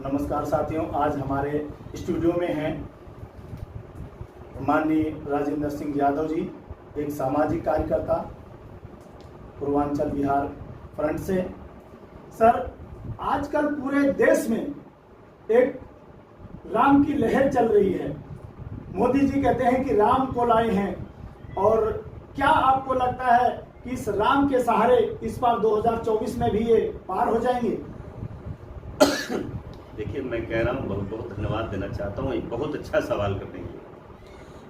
नमस्कार साथियों, आज हमारे स्टूडियो में हैं माननीय राजेंद्र सिंह यादव जी, एक सामाजिक कार्यकर्ता पूर्वांचल बिहार फ्रंट से। सर, आजकल पूरे देश में एक राम की लहर चल रही है। मोदी जी कहते हैं कि राम को लाए हैं, और क्या आपको लगता है कि इस राम के सहारे इस बार 2024 में भी ये पार हो जाएंगे? देखिए, मैं कह रहा हूँ, बहुत बहुत धन्यवाद देना चाहता हूँ, एक बहुत अच्छा सवाल करने के लिए।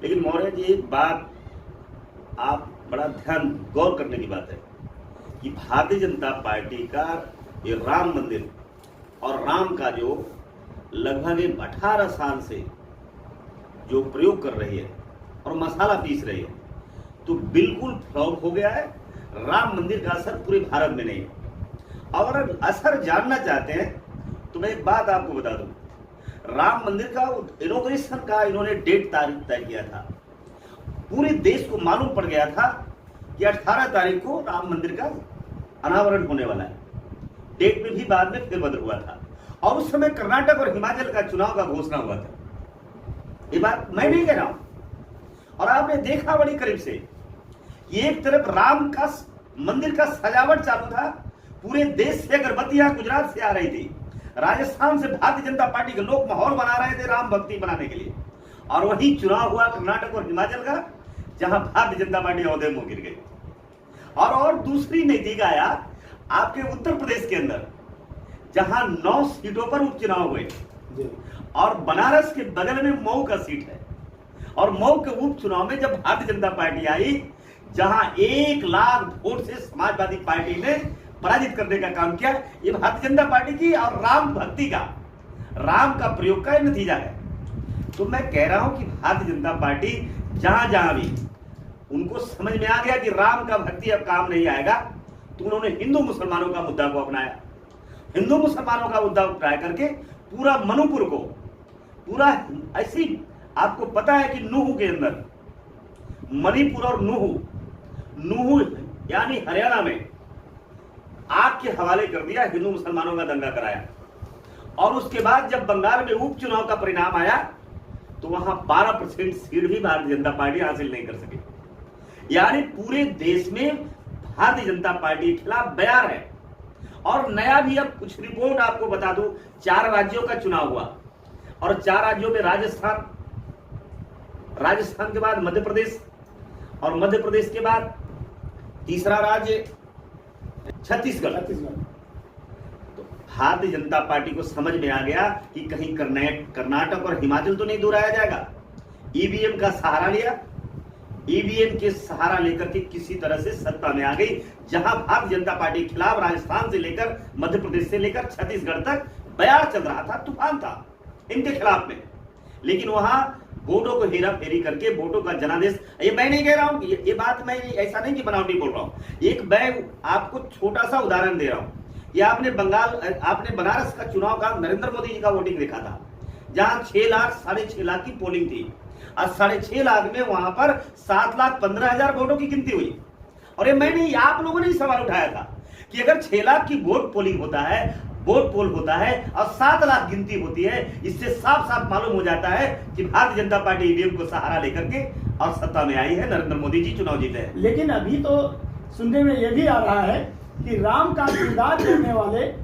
लेकिन मौर्य जी, एक बात आप बड़ा ध्यान गौर करने की बात है कि भारतीय जनता पार्टी का ये राम मंदिर और राम का जो लगभग 18 साल से जो प्रयोग कर रही है और मसाला पीस रही है, तो बिल्कुल फ्लॉप हो गया है। राम मंदिर का असर पूरे भारत में नहीं है। और अगर असर जानना चाहते हैं तो मैं एक बात आपको बता दूं, राम मंदिर का इनॉग्रेशन का इन्होंने डेट तारीख तय किया था। पूरे देश को मालूम पड़ गया था कि 18 तारीख को राम मंदिर का अनावरण होने वाला है। डेट में भी बाद में फेरबदल हुआ था, और उस समय कर्नाटक और हिमाचल का चुनाव का घोषणा हुआ था। ये बात मैं नहीं कह रहा हूं। और आपने देखा बड़ी करीब से कि एक तरफ राम का मंदिर का सजावट चालू था, पूरे देश से अगरबत्तियां गुजरात से आ रही थी, राजस्थान से भारतीय जनता पार्टी के लोग माहौल बना रहे थे राम भक्ति बनाने के लिए। और वही चुनाव हुआ कर्नाटक और हिमाचल का, जहां भारतीय जनता पार्टी औहदे में गिर गई। और दूसरी नतीजा आया आपके उत्तर प्रदेश के अंदर, जहां 9 सीटों पर उपचुनाव हुए, और बनारस के बगल में मऊ का सीट है। और मऊ के उपचुनाव में जब भारतीय जनता पार्टी आई, जहां 1 लाख वोट से समाजवादी पार्टी ने पराजित करने का काम किया, ये भारतीय जनता पार्टी की और राम भक्ति का, राम का प्रयोग का नतीजा है। तो मैं कह रहा हूं कि भारतीय जनता पार्टी जहां जहां भी उनको समझ में आ गया कि राम का भक्ति अब काम नहीं आएगा, तो उन्होंने हिंदू मुसलमानों का मुद्दा को अपनाया। हिंदू मुसलमानों का मुद्दा उठाया करके पूरा मणिपुर को, पूरा ऐसी, आपको पता है कि नूह के अंदर मणिपुर और नूह यानी हरियाणा में आग के हवाले कर दिया, हिंदू मुसलमानों का दंगा कराया। और उसके बाद जब बंगाल में उपचुनाव का परिणाम आया, तो वहां 12% सीट भी भारतीय जनता पार्टी हासिल नहीं कर सकी। यानी पूरे देश में भारतीय जनता पार्टी के खिलाफ बयार है। और नया भी अब कुछ रिपोर्ट आपको बता दूं, 4 राज्यों का चुनाव हुआ, और 4 राज्यों में राजस्थान के बाद मध्य प्रदेश, और मध्य प्रदेश के बाद तीसरा राज्य छत्तीसगढ़। तो भारतीय जनता पार्टी को समझ में आ गया कि कहीं कर्नाटक और हिमाचल तो नहीं दोहराया जाएगा। ईवीएम का सहारा लिया, ईवीएम के सहारा लेकर के किसी तरह से सत्ता में आ गई, जहां भारतीय जनता पार्टी के खिलाफ राजस्थान से लेकर मध्य प्रदेश से लेकर छत्तीसगढ़ तक बयार चल रहा था, तूफान था इनके खिलाफ में। लेकिन वहां वोटों को हेरा फेरी करके वोटों का जनादेश, ये मैं नहीं कह रहा हूं, ये बात मैं ऐसा नहीं कि बनावटी बोल रहा हूं। एक मैं आपको छोटा सा उदाहरण दे रहा हूं कि आपने बनारस का चुनाव का नरेंद्र मोदी जी का वोटिंग देखा था, जहां 6 लाख 6.5 लाख की पोलिंग थी, और 6.5 लाख में वहां पर 7,15,000 वोटों की गिनती हुई। और ये मैंने, आप लोगों ने ही सवाल उठाया था कि अगर 6 लाख की वोट पोलिंग होता है, वोट पोल होता है, और 7 लाख गिनती होती है, इससे साफ साफ मालूम हो जाता है कि भारतीय जनता पार्टी ईवीएम को सहारा लेकर के और सत्ता में आई है, नरेंद्र मोदी जी चुनाव जीते हैं। लेकिन अभी तो सुनने में यह भी आ रहा है कि राम का किरदार करने वाले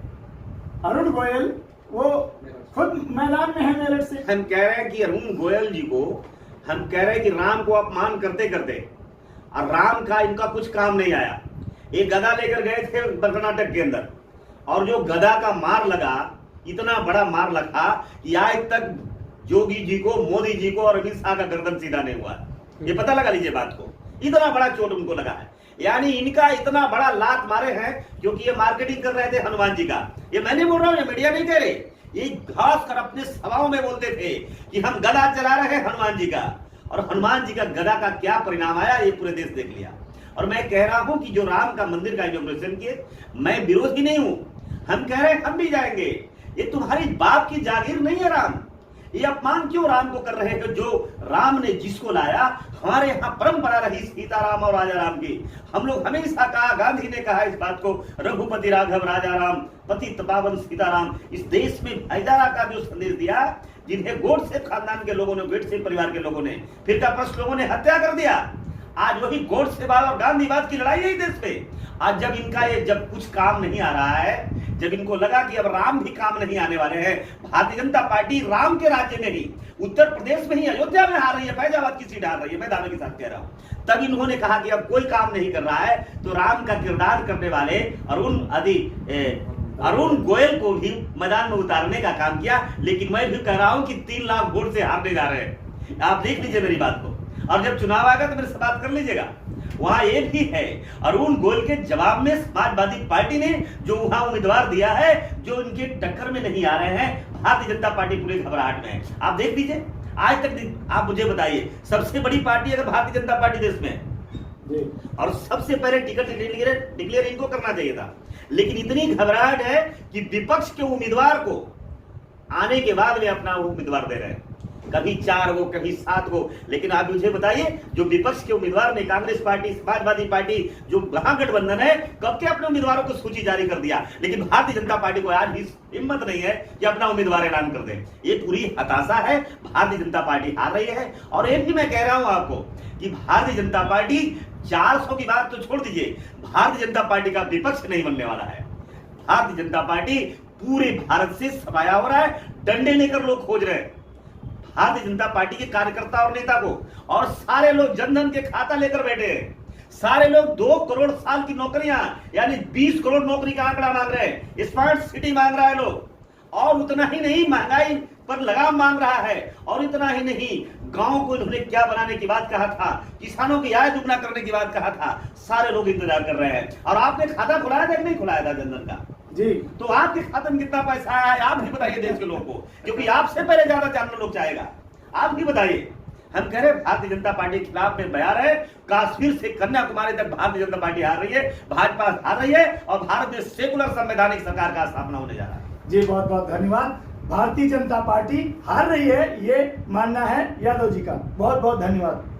अरुण गोयल वो खुद मैदान में है मेरठ से। हम कह रहे हैं कि अरुण गोयल जी को, हम कह रहे हैं कि राम को अपमान करते करते, और राम का इनका कुछ काम नहीं आया। एक गदा लेकर गए थे कर्नाटक के अंदर, और जो गदा का मार लगा, इतना बड़ा मार लगा कि आज तक जोगी जी को, मोदी जी को और अमित शाह का गर्दन सीधा नहीं हुआ। ये पता लगा लीजिए बात को, इतना बड़ा चोट उनको लगा है। यानी इनका इतना बड़ा लात मारे हैं, क्योंकि ये मार्केटिंग कर रहे थे हनुमान जी का। ये मैं नहीं बोल रहा हूं, ये मीडिया नहीं कह रहे, ये घास कर अपने सभाओं में बोलते थे कि हम गदा चला रहे हैं हनुमान जी का। और हनुमान जी का गदा का क्या परिणाम आया, ये पूरे देश देख लिया। और मैं कह रहा हूं कि जो राम का मंदिर का इनॉग्रेशन किए, मैं विरोधी नहीं हूं, हम कह रहे हैं हम भी जाएंगे। ये तुम्हारी बाप की जागीर नहीं है राम, ये अपमान क्यों राम को कर रहे हो? जो राम ने जिसको लाया, हमारे यहाँ परंपरा रही सीताराम और राजा राम की। हम लोग हमेशा कहा, गांधी ने कहा इस बात को, रघुपति राघव राजा राम, पतित पावन सीताराम। इस देश में भाईचारा का जो संदेश दिया, जिन्हें गोडसे खानदान के लोगों ने, गोडसे परिवार के लोगों ने, फिरकाप्रस्त लोगों ने हत्या कर दिया। आज वही गोडसेवाद और गांधीवाद की लड़ाई है देश पे। आज जब इनका ये जब कुछ काम नहीं आ रहा है, जब इनको लगा कि अब राम भी काम नहीं आने वाले हैं, भारतीय जनता पार्टी राम के राज्य में ही, उत्तर प्रदेश में ही, अयोध्या में हार रही है, फैजाबाद की सीट हार रही है, मैं दावे के साथ कह रहा हूं। तब इन्होंने कहा कि अब कोई काम नहीं कर रहा है, तो राम का किरदार करने वाले अरुण गोयल को भी मैदान में उतारने का काम किया। लेकिन मैं भी कह रहा हूं कि 3 लाख वोट से हारने जा रहे हैं। आप देख लीजिए मेरी बात को, और जब चुनाव आएगा तो मेरे से बात कर लीजिएगा। वहां ये भी है, अरुण गोयल के जवाब में समाजवादी पार्टी ने जो वहां उम्मीदवार दिया है, जो इनके टक्कर में नहीं आ रहे हैं, भारतीय जनता पार्टी पूरे घबराहट में है। आप देख लीजिए, आज तक आप मुझे बताइए, सबसे बड़ी पार्टी अगर भारतीय जनता पार्टी देश में है, और सबसे पहले टिकट डिक्लेयर इनको करना चाहिए था। लेकिन इतनी घबराहट है कि विपक्ष के उम्मीदवार को आने के बाद वे अपना उम्मीदवार दे रहे हैं, कभी 4 हो, कभी 7 हो। लेकिन आप मुझे बताइए, जो विपक्ष के उम्मीदवार ने, कांग्रेस पार्टी, समाजवादी पार्टी, जो महागठबंधन है, कब के अपने उम्मीदवारों को सूची जारी कर दिया। लेकिन भारतीय जनता पार्टी को आज भी हिम्मत नहीं है कि अपना उम्मीदवार ऐलान कर दे। ये पूरी हताशा है, भारतीय जनता पार्टी हार रही है। और एक भी मैं कह रहा हूं आपको कि भारतीय जनता पार्टी 400 की बात तो छोड़ दीजिए, भारतीय जनता पार्टी का विपक्ष नहीं बनने वाला है। भारतीय जनता पार्टी पूरे भारत से सफाया हो रहा है, डंडे लेकर लोग खोज रहे हैं भारतीय जनता पार्टी के कार्यकर्ता और नेता को। और सारे लोग जनधन के खाता लेकर बैठे हैं, सारे लोग 2 करोड़ साल की नौकरियां, यानी 20 करोड़ नौकरी का आंकड़ा मांग रहे हैं, स्मार्ट सिटी मांग रहा है लोग। और उतना ही नहीं, महंगाई पर लगाम मांग रहा है। और इतना ही नहीं, गांव को इन्होंने क्या बनाने की बात कहा था, किसानों की आय दुगना करने की बात कहा था। सारे लोग इंतजार कर रहे हैं। और आपने खाता खुलाया था कि नहीं खुलाया था जनधन का? जी। तो आपके खाते में कितना पैसा आया है आप भी बताइए देश के लोगों को, क्योंकि आपसे पहले ज्यादा जानना लोग चाहेगा। आप भी बताइए। हम कह रहे हैं भारतीय जनता पार्टी के खिलाफ में बयान है, कश्मीर से कन्याकुमारी तक भारतीय जनता पार्टी हार रही है, भाजपा हार रही है, और भारत में सेकुलर संवैधानिक सरकार का स्थापना होने जा रहा है। जी, बहुत बहुत धन्यवाद। भारतीय जनता पार्टी हार रही है, ये मानना है यादव जी का। बहुत बहुत धन्यवाद।